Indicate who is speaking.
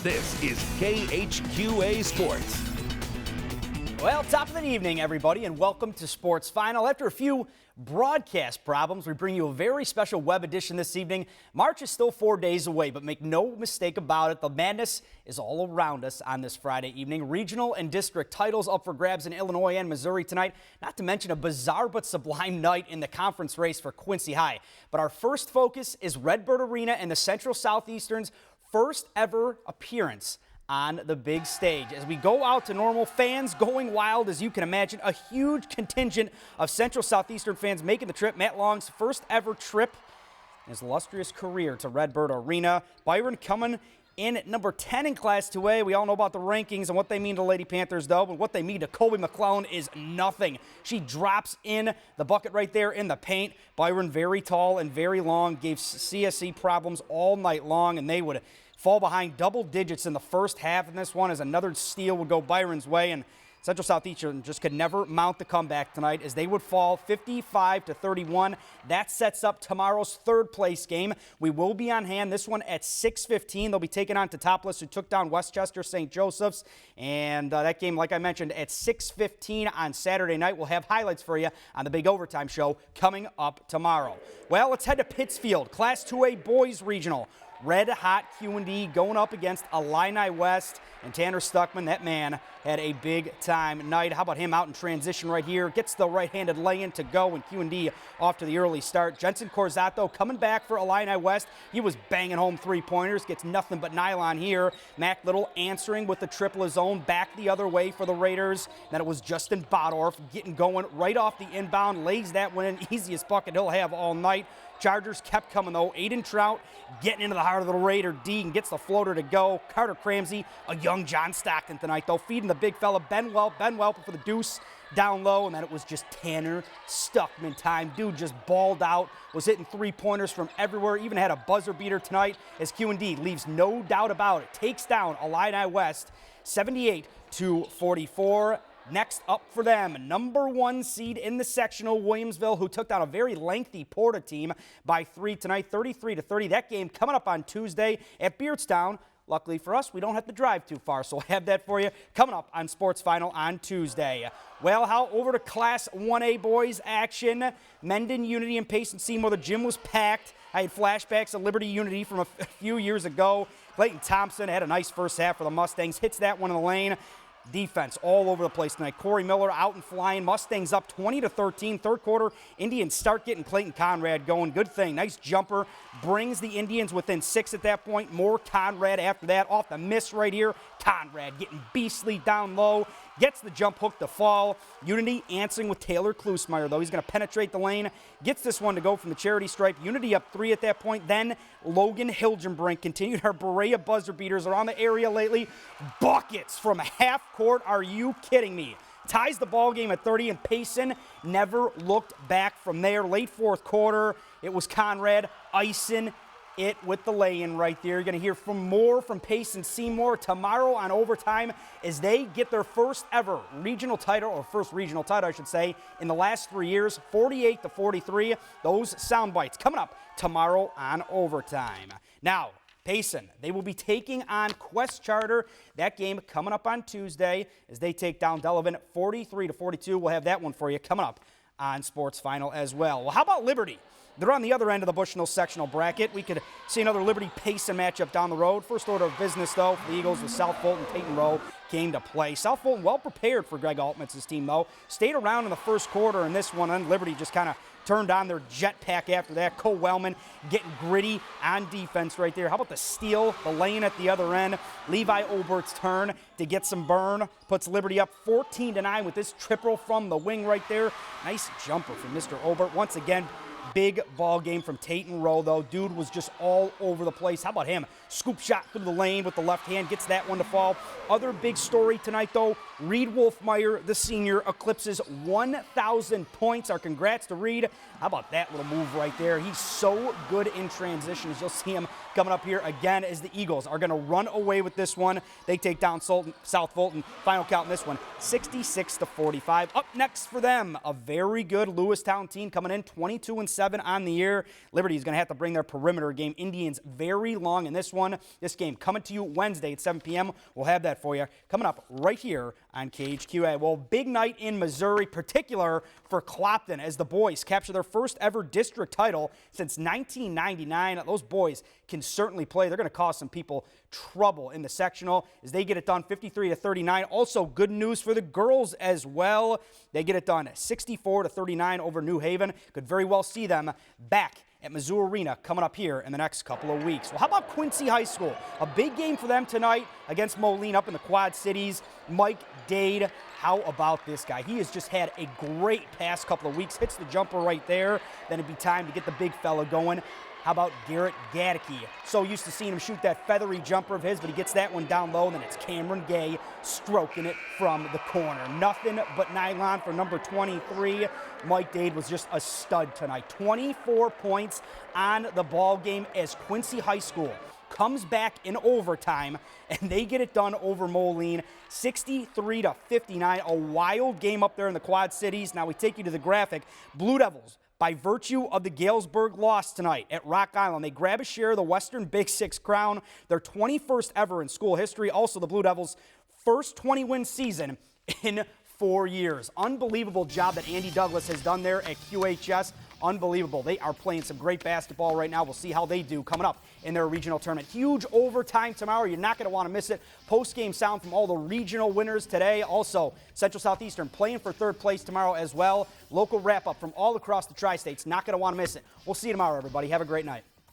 Speaker 1: This is KHQA Sports.
Speaker 2: Well, top of the evening, everybody, and welcome to Sports Final. After a few broadcast problems, we bring you a very special web edition this evening. March is still 4 days away, but make no mistake about it, the madness is all around us on this Friday evening. Regional and district titles up for grabs in Illinois and Missouri tonight, not to mention a bizarre but sublime night in the conference race for Quincy High. But our first focus is Redbird Arena and the Central Southeastern's first ever appearance on the big stage. As we go out to normal, fans going wild, as you can imagine, a huge contingent of Central Southeastern fans making the trip. Matt Long's first ever trip in his illustrious career to Redbird Arena. Byron coming in at number 10 in Class 2A. We all know about the rankings and what they mean to Lady Panthers, though, but what they mean to Colby McClellan is nothing. She drops in the bucket right there in the paint. Byron, very tall and very long, gave CSE problems all night long, and they would fall behind double digits in the first half in this one as another steal would go Byron's way, and Central Southeastern just could never mount the comeback tonight as they would fall 55-31. That sets up tomorrow's third place game. We will be on hand, this one at 6:15. They'll be taking on Teutopolis, who took down Westchester St. Joseph's, and that game, like I mentioned, at 6:15 on Saturday night. We'll have highlights for you on the big overtime show coming up tomorrow. Well, let's head to Pittsfield, Class 2A Boys Regional. Red hot Q&D going up against Illini West, and Tanner Stuckman, that man, had a big time night. How about him out in transition right here? Gets the right-handed lay-in to go, and Q&D off to the early start. Jensen Corzato coming back for Illini West. He was banging home three-pointers, gets nothing but nylon here. Mac Little answering with the triple of his own, back the other way for the Raiders. Then it was Justin Bodorf getting going right off the inbound, lays that one in, easiest bucket he'll have all night. Chargers kept coming, though. Aiden Trout getting into the heart of the Raider D and gets the floater to go. Carter Cramsey, a young John Stockton tonight, though, feeding the big fella. Ben Welp for the deuce down low, and then it was just Tanner Stuckman time. Dude just balled out, was hitting three-pointers from everywhere, even had a buzzer beater tonight as Q&D leaves no doubt about it. Takes down Illini West 78-44. Next up for them, number 1 seed in the sectional, Williamsville, who took down a very lengthy Porta team by 3 tonight, 33-30. That game coming up on Tuesday at Beardstown. Luckily for us, we don't have to drive too far, so we'll have that for you coming up on Sports Final on Tuesday. Well, how over to Class 1A boys action. Mendon, Unity, and Payson Seymour. The gym was packed. I had flashbacks of Liberty Unity from a few years ago. Clayton Thompson had a nice first half for the Mustangs. Hits that one in the lane. Defense all over the place tonight. Corey Miller out and flying. Mustangs up 20-13. Third quarter, Indians start getting Clayton Conrad going. Good thing. Nice jumper. Brings the Indians within 6 at that point. More Conrad after that. Off the miss right here. Conrad getting beastly down low. Gets the jump hook to fall. Unity answering with Taylor Klusmeyer, though. He's going to penetrate the lane. Gets this one to go from the charity stripe. Unity up 3 at that point. Then Logan Hilgenbrink continued our Berea buzzer beaters around the area lately. Buckets from half court. Are you kidding me? Ties the ball game at 30, and Payson never looked back from there. Late fourth quarter, it was Conrad icing it with the lay-in right there. You're going to hear more from Payson Seymour tomorrow on Overtime as they get their first ever regional title, or first regional title, I should say, in the last 3 years, 48-43. Those sound bites coming up tomorrow on Overtime. Now, Payson, they will be taking on Quest Charter. That game coming up on Tuesday as they take down Delavan 43-42. We'll have that one for you coming up on Sports Final as well. Well, how about Liberty? They're on the other end of the Bushnell sectional bracket. We could see another Liberty-Payson matchup down the road. First order of business, though, for the Eagles with South Fulton, Peyton Rowe came to play. South Fulton well prepared for Greg Altman's team, though. Stayed around in the first quarter in this one, and Liberty just kind of turned on their jetpack after that. Cole Wellman getting gritty on defense right there. How about the steal, the lane at the other end? Levi Obert's turn to get some burn. Puts Liberty up 14-9 with this triple from the wing right there. Nice jumper from Mr. Obert. Once again, big ball game from Peyton Rowe, though. Dude was just all over the place. How about him? Scoop shot through the lane with the left hand. Gets that one to fall. Other big story tonight, though. Reed Wolfmeyer, the senior, eclipses 1,000 points. Our congrats to Reed. How about that little move right there? He's so good in transition, as you'll see him coming up here again as the Eagles are going to run away with this one. They take down South Fulton. Final count in this one, 66-45. Up next for them, a very good Lewistown team coming in 22-7 on the year. Liberty is going to have to bring their perimeter game. Indians very long in this one. one. This game coming to you Wednesday at 7 p.m. We'll have that for you coming up right here on KHQA. Well, big night in Missouri, particular for Clopton, as the boys capture their first ever district title since 1999. Those boys can certainly play. They're going to cause some people trouble in the sectional as they get it done 53-39. Also, good news for the girls as well. They get it done 64-39 over New Haven. Could very well see them back at Mizzou Arena coming up here in the next couple of weeks. Well, how about Quincy High School? A big game for them tonight against Moline up in the Quad Cities. Mike Dade, how about this guy? He has just had a great past couple of weeks. Hits the jumper right there. Then it'd be time to get the big fella going. How about Garrett Gadecke? So used to seeing him shoot that feathery jumper of his, but he gets that one down low. Then it's Cameron Gay stroking it from the corner. Nothing but nylon for number 23. Mike Dade was just a stud tonight. 24 points on the ball game as Quincy High School comes back in overtime, and they get it done over Moline, 63-59. A wild game up there in the Quad Cities. Now we take you to the graphic. Blue Devils, by virtue of the Galesburg loss tonight at Rock Island, they grab a share of the Western Big Six crown, their 21st ever in school history. Also, the Blue Devils' first 20-win season in 4 years. Unbelievable job that Andy Douglas has done there at QHS. Unbelievable. They are playing some great basketball right now. We'll see how they do coming up in their regional tournament. Huge overtime tomorrow. You're not going to want to miss it. Post-game sound from all the regional winners today. Also, Central Southeastern playing for third place tomorrow as well. Local wrap-up from all across the Tri-States. Not going to want to miss it. We'll see you tomorrow, everybody. Have a great night.